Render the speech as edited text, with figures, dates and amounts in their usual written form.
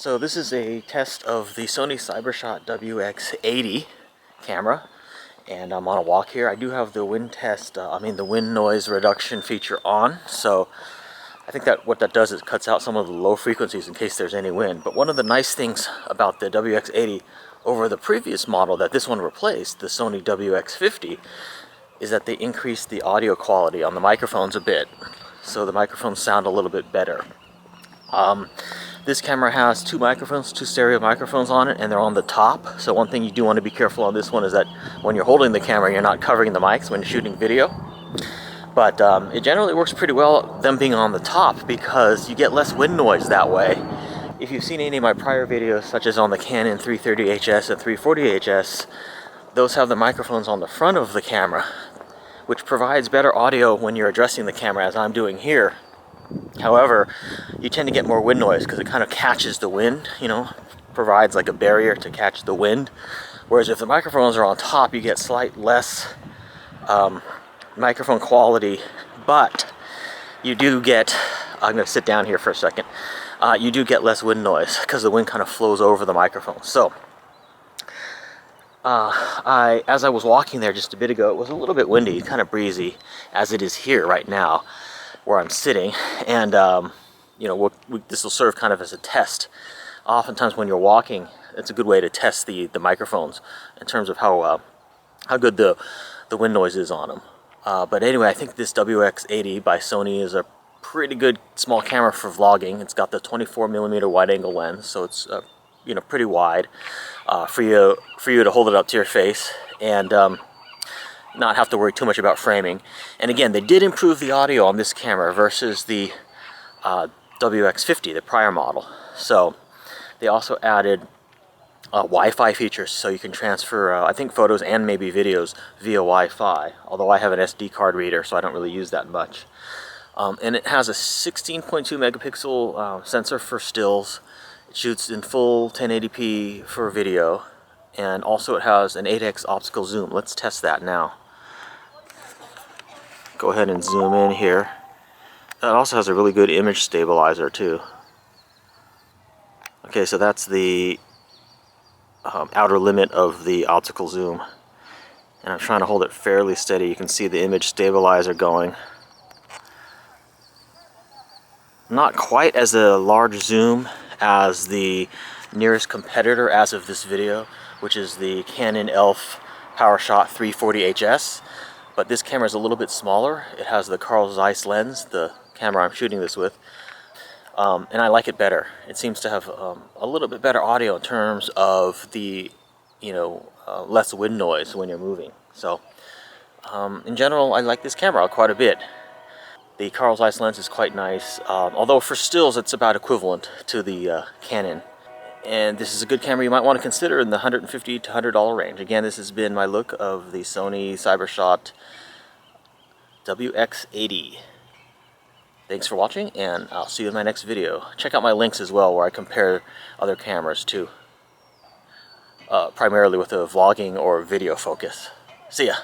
So this is a test of the Sony CyberShot WX-80 camera, and I'm on a walk here. I do have the wind the wind noise reduction feature on, so I think that what that does is cuts out some of the low frequencies in case there's any wind. But one of the nice things about the WX-80 over the previous model that this one replaced, the Sony WX-50, is that they increased the audio quality on the microphones a bit, so the microphones sound a little bit better. This camera has two stereo microphones on it, and they're on the top. So one thing you do want to be careful on this one is that when you're holding the camera, you're not covering the mics when you're shooting video. But it generally works pretty well, them being on the top, because you get less wind noise that way. If you've seen any of my prior videos, such as on the Canon 330HS and 340HS, those have the microphones on the front of the camera, which provides better audio when you're addressing the camera, as I'm doing here. However, you tend to get more wind noise because it kind of catches the wind, provides like a barrier to catch the wind. Whereas if the microphones are on top, you get less microphone quality, but you do get, I'm going to sit down here for a second, you do get less wind noise because the wind kind of flows over the microphone. So, as I was walking there just a bit ago, it was a little bit windy, kind of breezy, as it is here right now, where I'm sitting, and this will serve kind of as a test. Oftentimes when you're walking, it's a good way to test the microphones in terms of how good the wind noise is on them. But anyway, I think this WX-80 by Sony is a pretty good small camera for vlogging. It's got the 24mm wide-angle lens, so it's pretty wide for you to hold it up to your face and not have to worry too much about framing. And again, they did improve the audio on this camera versus the WX-50, the prior model. So they also added Wi-Fi features, so you can transfer, I think, photos and maybe videos via Wi-Fi, although I have an SD card reader, so I don't really use that much. And it has a 16.2 megapixel sensor for stills. It shoots in full 1080p for video, and also it has an 8x optical zoom. Let's test that now. Go ahead and zoom in here. It also has a really good image stabilizer too. Okay, so that's the outer limit of the optical zoom, and I'm trying to hold it fairly steady. You can see the image stabilizer going. Not quite as a large zoom as the nearest competitor as of this video, which is the Canon ELPH PowerShot 340HS. But this camera is a little bit smaller. It has the Carl Zeiss lens, the camera I'm shooting this with, and I like it better. It seems to have a little bit better audio in terms of the, less wind noise when you're moving. So, in general, I like this camera quite a bit. The Carl Zeiss lens is quite nice, although for stills it's about equivalent to the Canon. And this is a good camera you might want to consider in the $150 to $100 range. Again, this has been my look of the Sony CyberShot WX-80. Thanks for watching, and I'll see you in my next video. Check out my links as well, where I compare other cameras too, primarily with a vlogging or video focus. See ya!